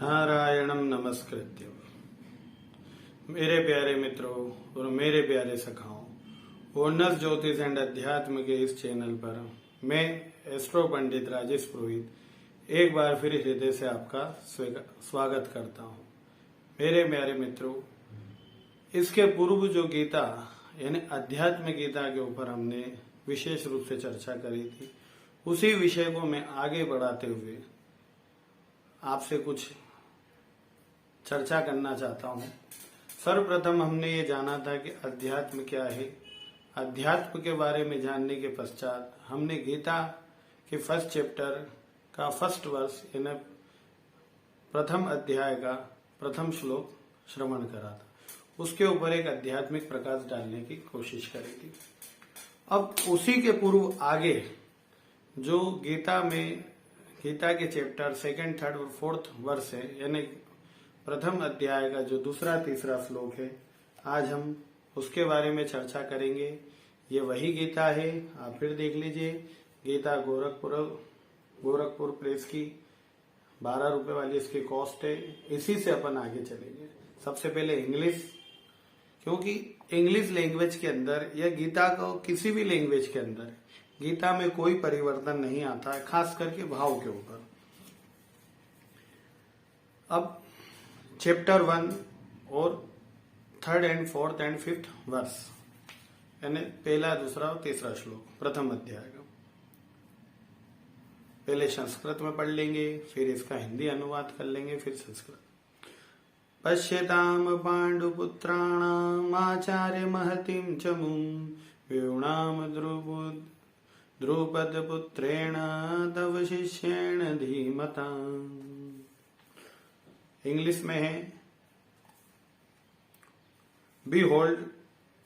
नारायणं नमस्कृत्य। मेरे प्यारे मित्रों और मेरे प्यारे सखाओं, ओनर्स ज्योतिष एंड अध्यात्म के इस चैनल पर मैं एस्ट्रो पंडित राजेश पुरोहित एक बार फिर हृदय से आपका स्वागत करता हूं। मेरे प्यारे मित्रों, इसके पूर्व जो गीता यानी अध्यात्म गीता के ऊपर हमने विशेष रूप से चर्चा करी थी, उसी विषय को मैं आगे बढ़ाते हुए आपसे कुछ चर्चा करना चाहता हूं। सर्वप्रथम हमने ये जाना था कि अध्यात्म क्या है। अध्यात्म के बारे में जानने के पश्चात हमने गीता के फर्स्ट चैप्टर का फर्स्ट वर्स यानी प्रथम अध्याय का प्रथम श्लोक श्रवण करा था। उसके ऊपर एक आध्यात्मिक प्रकाश डालने की कोशिश करी थी। अब उसी के पूर्व आगे जो गीता के चैप्टर सेकंड, थर्ड और फोर्थ वर्स है, यानी प्रथम अध्याय का जो दूसरा तीसरा श्लोक है, आज हम उसके बारे में चर्चा करेंगे। ये वही गीता है, आप फिर देख लीजिए। गीता गोरखपुर प्रेस की 12 रुपए वाली इसकी कॉस्ट है। इसी से अपन आगे चलेंगे। सबसे पहले इंग्लिश, क्योंकि इंग्लिश लैंग्वेज के अंदर या गीता को किसी भी लैंग्वेज के अंदर गीता में कोई परिवर्तन नहीं आता है, खास करके भाव के ऊपर। अब चैप्टर 1 और third and fourth and fifth verse यानी पहला, दूसरा और तीसरा श्लोक प्रथम अध्याय का पहले संस्कृत में पढ़ लेंगे, फिर इसका हिंदी अनुवाद कर लेंगे, फिर संस्कृत। पश्यताम पांडुपुत्राणाम आचार्य महतिम चमुम व्यूणाम द्रुपद पुत्रेण तव शिष्येण धीमता। इंग्लिश में है, Behold,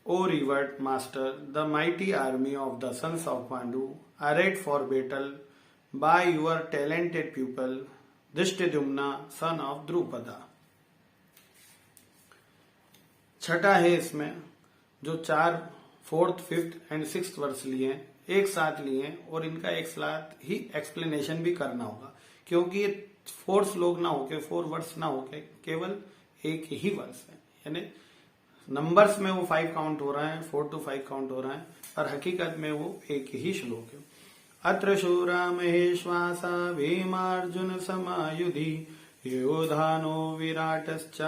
O revered master, the mighty army of the sons of Pandu, arrayed for battle by your talented pupil, Drishtadumna, son of Drupada। छठा है इसमें जो 4, 4th, 5th and 6th verse लिए हैं, एक साथ लिए हैं, और इनका एक साथ ही एक्सप्लेनेशन भी करना होगा, क्योंकि ये 4 श्लोक ना होके, 4 वर्स ना होके केवल एक ही वर्स है। यानी नंबर्स में वो 5 काउंट हो रहा है, 4 to 5 काउंट हो रहा है, और हकीकत में वो एक ही श्लोक है। अत्र शूरा महेश्वासा भीमार्जुन समायुधि योधानो विराटश्च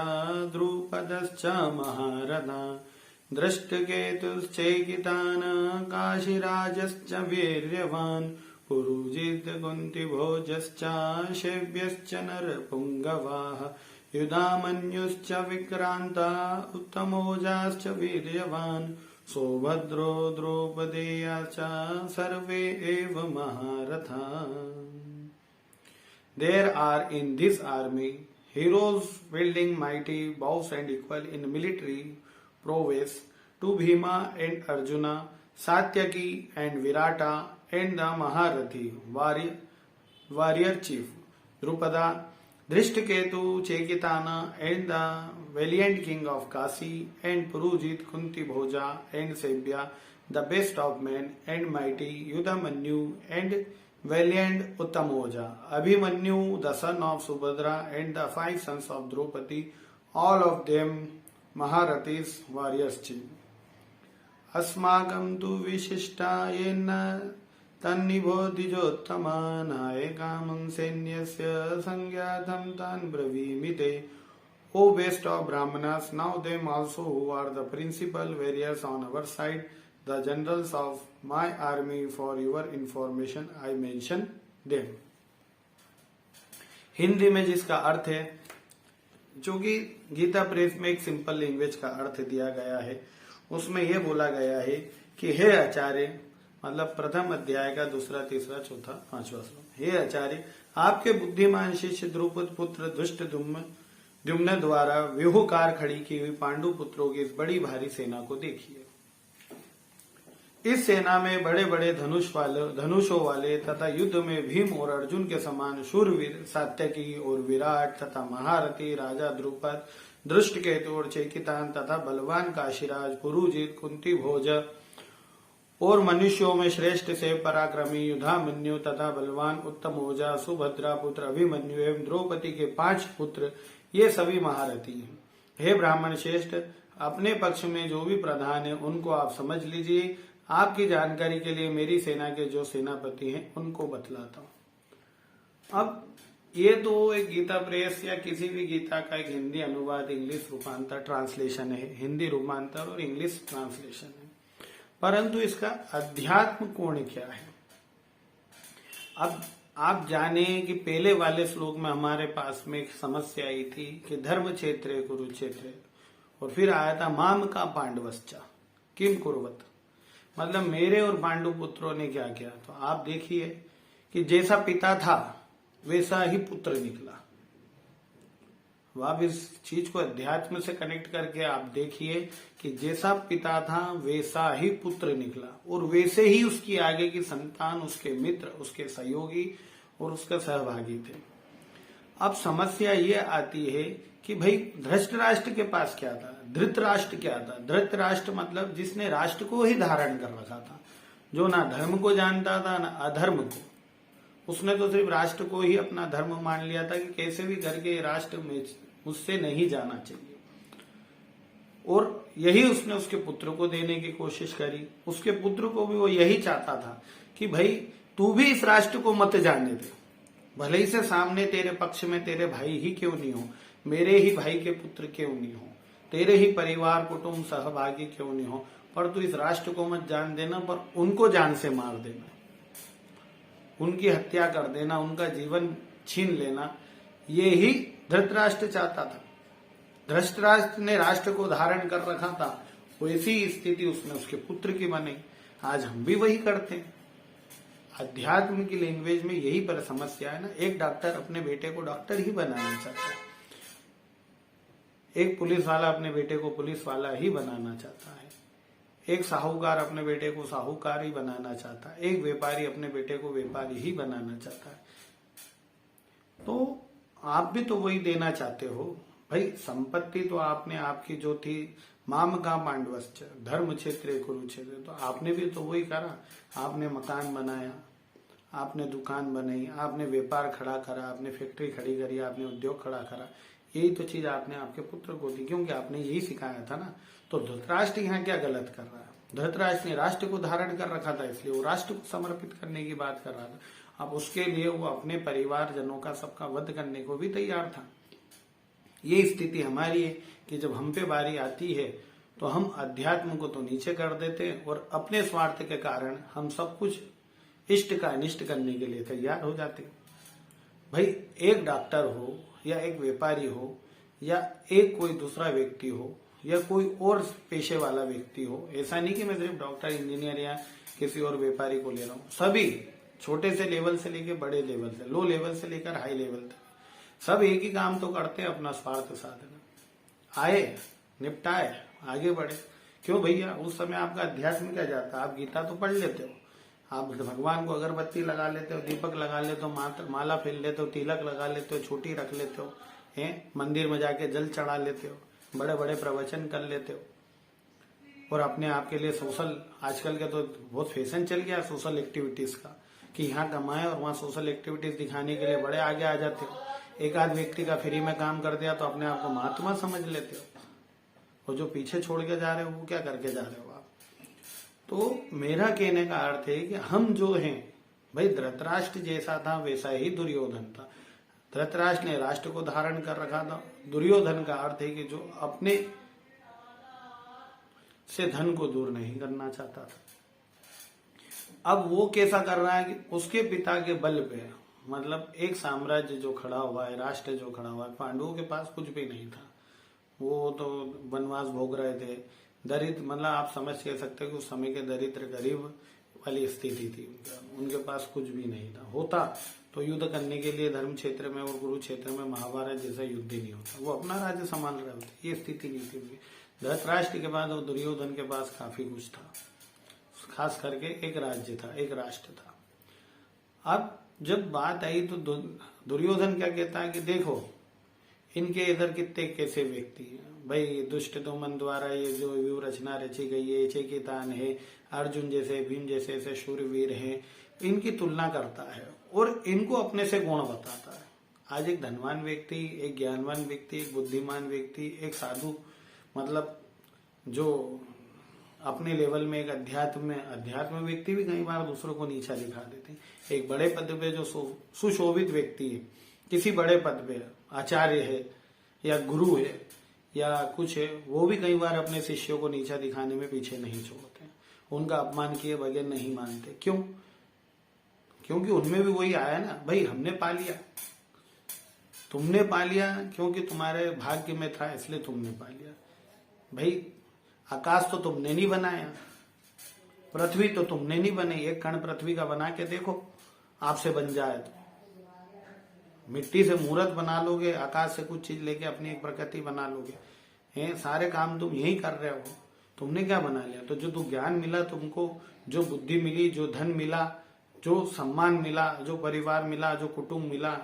द्रुपदश्च महारथा दृष्टकेतुश्चैकितान काशीराजश्च वीर्यवान् पुरुजित कुन्तिभोजश्च शैव्यश्च नरपुङ्गवाः युधामन्युश्च विक्रान्ता उत्तमोजाश्च वीर्यवान् सौभद्रो द्रौपदेयाश्च सर्वे एव महारथा। There are in this army heroes wielding mighty bows and equal in military prowess to Bhima and Arjuna, Satyaki and Virata, and the Maharathi warrior chief Drupada, Drishtaketu, Chekitana, and the valiant king of Kasi, and Purujit, Kunti Bhoja, and Sebya, the best of men, and mighty Yudamanyu, and valiant Uttamoja, Abhimanyu, the son of Subhadra, and the 5 sons of Draupadi, all of them Maharathis, warriors chief। अस्माकं तु विशिष्टायेन तन्निबोधिजोत्तमा नायकामं सैन्यस्य संज्ञातं तान् ब्रवीमि ते। O best of Brahmanas, now them also who are the principal warriors on our side, the generals of my army, for your information I mention them। Hindi में जिसका अर्थ है, जो कि Gita press में एक सिंपल लैंग्वेज का अर्थ दिया गया है, उसमें यह बोला गया है कि हे आचार्य, मतलब प्रथम अध्याय का दूसरा, तीसरा, चौथा, 5वां श्लोक। हे आचार्य, आपके बुद्धिमान शिष्य द्रुपद पुत्र दुष्टद्युम्न द्वारा व्यूहकार खड़ी की हुई पांडु पुत्रों की इस बड़ी भारी सेना को देखिए। इस सेना में बड़े बड़े धनुषों वाले तथा युद्ध में भीम और अर्जुन के समान शूरवीर सात्यकी और विराट तथा महारथी राजा द्रुपद, दृष्टकेतु और चेकितान तथा बलवान काशीराज, पुरुजित, कुंती भोज और मनुष्यों में श्रेष्ठ से पराक्रमी युधामन्यु तथा बलवान उत्तम ओजा सुभद्रा पुत्र अभिमन्यु एवं द्रौपदी के 5 पुत्र ये सभी महारथी हैं। हे ब्राह्मण श्रेष्ठ, अपने पक्ष में जो भी प्रधान है उनको आप समझ लीजिए। आपकी जानकारी के लिए मेरी सेना के जो सेनापति हैं उनको बतलाता हूं। अब ये तो एक गीता प्रेस या किसी भी गीता का एक हिंदी अनुवाद, इंग्लिश रूपांतर ट्रांसलेशन है, हिंदी रूपांतर और इंग्लिश ट्रांसलेशन है, परंतु इसका अध्यात्म कोण क्या है। अब आप जाने कि पहले वाले श्लोक में हमारे पास में एक समस्या आई थी कि धर्म क्षेत्र कुरुक्षेत्र, और फिर आया था माम का पांडवश्चा किम कुर्वत, मतलब मेरे और पांडु पुत्रों ने क्या किया। तो आप देखिए कि जैसा पिता था वैसा ही पुत्र निकला। आप इस चीज को अध्यात्म से कनेक्ट करके आप देखिए कि जैसा पिता था वैसा ही पुत्र निकला, और वैसे ही उसकी आगे की संतान, उसके मित्र, उसके सहयोगी और उसके सहभागी थे। अब समस्या ये आती है कि भाई धृतराष्ट्र के पास क्या था, धृतराष्ट्र क्या था। धृतराष्ट्र मतलब जिसने राष्ट्र को ही धारण कर रखा था, जो ना धर्म को जानता था ना अधर्म को। उसने तो सिर्फ राष्ट्र को ही अपना धर्म मान लिया था कि कैसे भी करके राष्ट्र में मुझसे नहीं जाना चाहिए, और यही उसने उसके पुत्र को देने की कोशिश करी। उसके पुत्र को भी वो यही चाहता था कि भाई तू भी इस राष्ट्र को मत जाने दे, भले ही से सामने तेरे पक्ष में तेरे भाई ही क्यों नहीं हो, मेरे ही भाई के पुत्र क्यों नहीं हो, तेरे ही परिवार कुटुंब सहभागी क्यों नहीं हो, पर तू इस राष्ट्र को मत जान देना, पर उनको जान से मार देना, उनकी हत्या कर देना, उनका जीवन छीन लेना, ये ही धृतराष्ट्र चाहता था। धृतराष्ट्र ने राष्ट्र को धारण कर रखा था, वैसी स्थिति उसने उसके पुत्र की बनाई। आज हम भी वही करते हैं। अध्यात्म की लैंग्वेज में यही पर समस्या है ना। एक डॉक्टर अपने बेटे को डॉक्टर ही बनाना चाहता है, एक पुलिस वाला अपने बेटे को पुलिस वाला ही बनाना चाहता है, एक साहूकार अपने बेटे को साहूकार ही बनाना चाहता है, एक व्यापारी अपने बेटे को व्यापारी ही बनाना चाहता है। तो आप भी तो वही देना चाहते हो भाई। संपत्ति तो आपने आपकी जो थी माम का पांडवश्च धर्म क्षेत्र कुरुक्षेत्र, तो आपने भी तो वही करा। आपने मकान बनाया, आपने दुकान बनाई, आपने व्यापार खड़ा करा, आपने फैक्ट्री खड़ी करी, आपने उद्योग खड़ा करा। यही तो चीज आपने आपके पुत्र को दी, क्योंकि आपने यही सिखाया था ना। तो धृतराष्ट्र यहाँ क्या गलत कर रहा है। धृतराष्ट्र ने राष्ट्र को धारण कर रखा था, इसलिए वो राष्ट्र को समर्पित करने की बात कर रहा था। अब उसके लिए वो अपने परिवार जनों का सबका वध करने को भी तैयार था। ये स्थिति हमारी है कि जब हम पे बारी आती है तो हम अध्यात्म को तो नीचे कर देते हैं, और अपने स्वार्थ के कारण हम सब कुछ इष्ट का अनिष्ट करने के लिए तैयार हो जाते हैं। भाई एक डॉक्टर हो या एक व्यापारी हो या एक कोई दूसरा व्यक्ति हो या कोई और पेशे वाला व्यक्ति हो, ऐसा नहीं कि मैं सिर्फ डॉक्टर, इंजीनियर या किसी और व्यापारी को ले रहा हूँ। सभी छोटे से लेवल से लेकर बड़े लेवल से, लो लेवल से लेकर हाई लेवल तक, सब एक ही काम तो करते हैं, अपना स्वार्थ साधन, आए निपटाए आगे बढ़े। क्यों भैया, उस समय आपका अध्यात्म क्या जाता है। आप गीता तो पढ़ लेते हो, आप भगवान को अगरबत्ती लगा लेते हो, दीपक लगा लेते हो, माला फेर लेते हो, तिलक लगा लेते हो, छोटी रख लेते हो, मंदिर में जाके जल चढ़ा लेते हो, बड़े बड़े प्रवचन कर लेते हो, और अपने आप के लिए सोशल, आजकल के तो बहुत फैशन चल गया सोशल एक्टिविटीज का, कि यहाँ कमाए और वहाँ सोशल एक्टिविटीज दिखाने के लिए बड़े आगे आ जाते हो। एक आध व्यक्ति का फ्री में काम कर दिया तो अपने आप को महात्मा समझ लेते हो, और जो पीछे छोड़ के जा रहे हो वो क्या करके जा रहे हो आप। तो मेरा कहने का अर्थ है कि हम जो हैं भाई, धृतराष्ट्र जैसा था वैसा ही दुर्योधन था। धृतराष्ट्र ने राष्ट्र को धारण कर रखा था। दुर्योधन का अर्थ है कि जो अपने से धन को दूर नहीं करना चाहता था। अब वो कैसा कर रहा है कि उसके पिता के बल पे, मतलब एक साम्राज्य जो खड़ा हुआ है, राष्ट्र जो खड़ा हुआ है, पांडवों के पास कुछ भी नहीं था। वो तो वनवास भोग रहे थे, दरिद्र, मतलब आप समझ कह सकते हो कि उस समय के दरिद्र गरीब वाली स्थिति थी। उनके पास कुछ भी नहीं था। होता तो युद्ध करने के लिए धर्म क्षेत्र में और कुरुक्षेत्र में महाभारत जैसा युद्ध ही नहीं होता। वो अपना राज्य संभाल रहे होते, ये स्थिति नहीं थी उनकी। धृतराष्ट्र के बाद और दुर्योधन के पास काफी कुछ था, खास करके एक राज्य था, एक राष्ट्र था। अब जब बात आई तो दुर्योधन क्या कहता है कि देखो, इनके इधर कितने कैसे व्यक्ति हैं भाई। दुष्ट दोमन द्वारा ये जो व्यूह रचना रची गई है, चेकितान है, अर्जुन जैसे, भीम जैसे ऐसे शूरवीर हैं, इनकी तुलना करता है और इनको अपने से गुण बताता है। आज एक धनवान व्यक्ति, एक ज्ञानवान व्यक्ति, एक बुद्धिमान व्यक्ति, एक साधु, मतलब जो अपने लेवल में एक अध्यात्म व्यक्ति भी कई बार दूसरों को नीचा दिखा देते हैं। एक बड़े पद पे जो सुशोभित व्यक्ति है, किसी बड़े पद पे आचार्य है या गुरु है या कुछ है, वो भी कई बार अपने शिष्यों को नीचा दिखाने में पीछे नहीं छोड़ते, उनका अपमान किए बगैर नहीं मानते। क्यों? क्योंकि उनमें भी वही आया ना भाई, हमने पा लिया, तुमने पा लिया, क्योंकि तुम्हारे भाग्य में था इसलिए तुमने पा लिया। भाई आकाश तो तुमने नहीं बनाया, पृथ्वी तो तुमने नहीं बनाई, एक कण पृथ्वी का बना के देखो, आपसे बन जाए तो। मिट्टी से मूर्त बना लोगे, आकाश से कुछ चीज लेके अपनी एक प्रकृति बना लोगे, हैं सारे काम तुम यही कर रहे हो, तुमने क्या बना लिया? तो जो ज्ञान मिला तुमको, जो बुद्धि मिली, जो धन मिला, जो सम्मान मिला, जो परिवार मिला, जो कुटुंब मिला,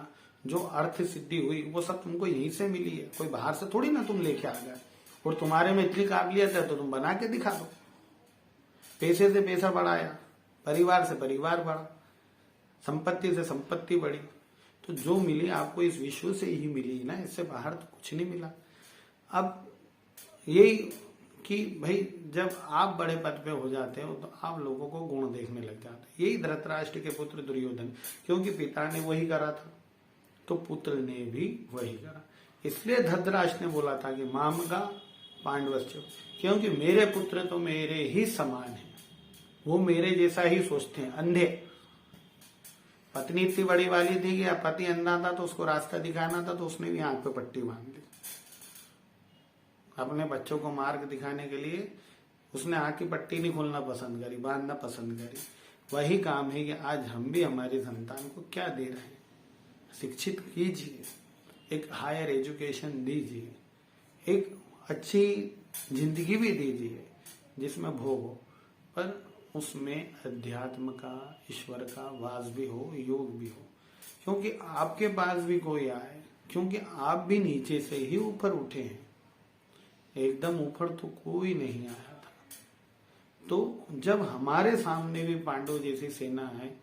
जो अर्थ सिद्धि हुई, वो सब तुमको यहीं से मिली है, कोई बाहर से थोड़ी ना तुम लेके आ गए। और तुम्हारे में इतनी काबिलियत है तो तुम बना के दिखा दो। पैसे से पैसा बढ़ाया, परिवार से परिवार बढ़ा, संपत्ति से संपत्ति बढ़ी, तो जो मिली आपको इस विश्व से ही मिली ना, इससे बाहर तो कुछ नहीं मिला। अब यही कि भाई जब आप बड़े पद पे हो जाते हो तो आप लोगों को गुण देखने लग जाते। यही धृतराष्ट्र के पुत्र दुर्योधन, क्योंकि पिता ने वही करा था तो पुत्र ने भी वही करा, इसलिए धृतराष्ट्र ने बोला था कि मामगा पांडवस्य, क्योंकि मेरे पुत्र तो मेरे ही समान हैं, वो मेरे जैसा ही सोचते हैं। अंधे, पत्नी इतनी बड़ी वाली थी कि पति अंधा था तो उसको रास्ता दिखाना था तो उसने भी आंख पे पट्टी बांध ली। अपने बच्चों को मार्ग दिखाने के लिए उसने आंख की पट्टी नहीं खोलना पसंद करी, बांधना पसंद करी। वही काम है कि आज हम भी हमारी संतान को क्या दे रहे हैं, शिक्षित कीजिए, एक हायर एजुकेशन दीजिए, एक अच्छी जिंदगी भी दीजिए जिसमें भोग हो, पर उसमें अध्यात्म का, ईश्वर का वास भी हो, योग भी हो, क्योंकि आपके पास भी कोई आए, क्योंकि आप भी नीचे से ही ऊपर उठे हैं, एकदम ऊपर तो कोई नहीं आया था। तो जब हमारे सामने भी पांडव जैसी सेना है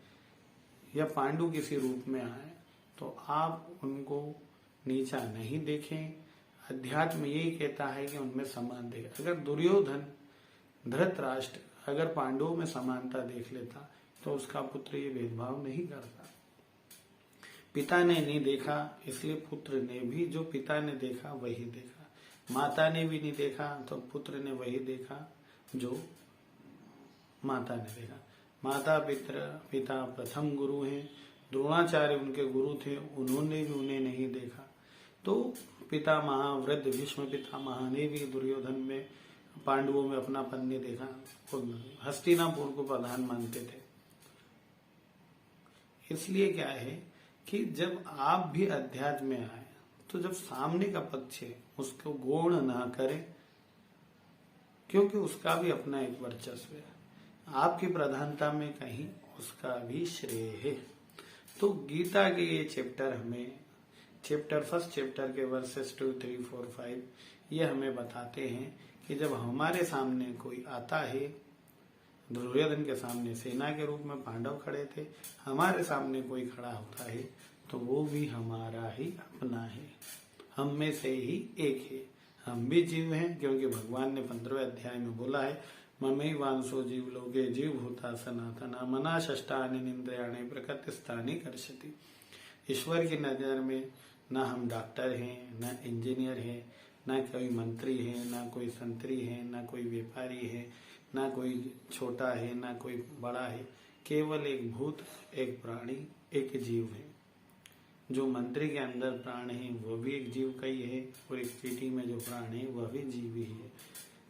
या पांडु किसी रूप में आए तो आप उनको नीचा नहीं देखें। अध्यात्म यही कहता है कि उनमें समान देखें। अगर दुर्योधन, धृतराष्ट्र अगर पांडवों में समानता देख लेता तो उसका पुत्र ये भेदभाव नहीं करता। पिता ने नहीं देखा इसलिए पुत्र ने भी, जो पिता ने देखा वही देखा। माता ने भी नहीं देखा तो पुत्र ने वही देखा जो माता ने देखा। माता पिता प्रथम गुरु हैं, द्रोणाचार्य उनके गुरु थे, उन्होंने भी उन्हें नहीं देखा। तो पितामह वृद्ध भीष्म पितामह ने भी दुर्योधन में, पांडवों में अपनापन नहीं देखा, हस्तिनापुर को प्रधान मानते थे। इसलिए क्या है कि जब आप भी अध्यात्म में आए तो जब सामने का पक्ष है उसको गौण ना करें, क्योंकि उसका भी अपना एक वर्चस्व है, आपकी प्रधानता में कहीं उसका भी श्रेय है। तो गीता के ये चैप्टर हमें, फर्स्ट चैप्टर के वर्सेस 2, 3, 4, 5 ये हमें बताते हैं कि जब हमारे सामने कोई आता है, दुर्योधन के सामने सेना के रूप में पांडव खड़े थे, हमारे सामने कोई खड़ा होता है तो वो भी हमारा ही अपना है, हम में से ही एक है। हम भी जीव हैं, क्योंकि भगवान ने 15वें अध्याय में बोला है, ममई वांसो जीव लोगे जीव होता सनातना मना षष्टानि निंद्रयाणि प्रकृति स्थानी कर्षति। ईश्वर की नजर में ना हम डॉक्टर हैं, ना इंजीनियर हैं, ना कोई मंत्री है, ना कोई संतरी है, ना कोई व्यापारी है, ना कोई छोटा है, ना कोई बड़ा है, केवल एक भूत, एक प्राणी, एक जीव है। जो मंत्री के अंदर प्राण है वह भी एक जीव का ही है, और एक चींटी में जो प्राण है वह भी जीव ही है।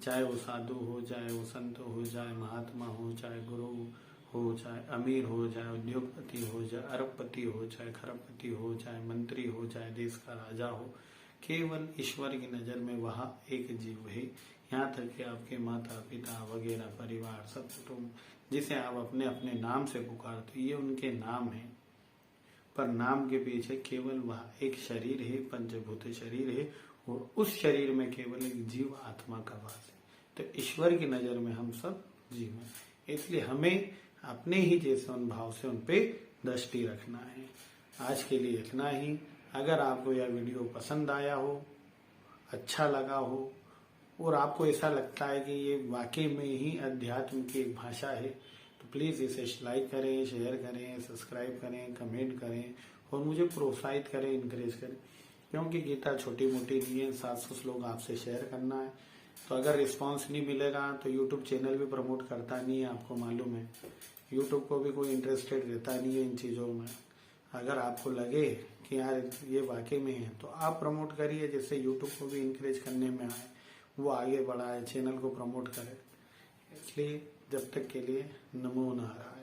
चाहे वो साधु हो, चाहे वो संत हो, चाहे महात्मा हो, चाहे गुरु हो, चाहे अमीर हो, चाहे उद्योगपति हो, चाहे अरबपति हो, चाहे खरबपति हो, चाहे मंत्री हो, चाहे देश का राजा हो, केवल ईश्वर की नजर में वह एक जीव है। यहाँ तक कि आपके माता पिता वगैरह परिवार सब कुटुंब जिसे आप अपने अपने नाम से पुकारते, ये उनके नाम है, पर नाम के पीछे केवल वह एक शरीर है, पंचभूत शरीर है, और उस शरीर में केवल एक जीव आत्मा का वास है। तो ईश्वर की नजर में हम सब जीव हैं, इसलिए हमें अपने ही जैसे उन भाव से उन पे दृष्टि रखना है। आज के लिए इतना ही। अगर आपको यह वीडियो पसंद आया हो, अच्छा लगा हो, और आपको ऐसा लगता है कि ये वाकई में ही अध्यात्म की एक भाषा है, तो प्लीज़ इसे लाइक करें, शेयर करें, सब्सक्राइब करें, कमेंट करें और मुझे प्रोत्साहित करें, इनकरेज करें। क्योंकि गीता छोटी मोटी नहीं है, 700 श्लोक आपसे शेयर करना है। तो अगर रिस्पांस नहीं मिलेगा तो यूट्यूब चैनल भी प्रमोट करता नहीं है, आपको मालूम है। यूट्यूब को भी कोई इंटरेस्टेड रहता नहीं है इन चीज़ों में। अगर आपको लगे कि यार ये वाकई में है तो आप प्रमोट करिए, जिससे यूट्यूब को भी इंकरेज करने में आए, वो आगे बढ़ाए, चैनल को प्रमोट करे। इसलिए जब तक के लिए नमो नारायण।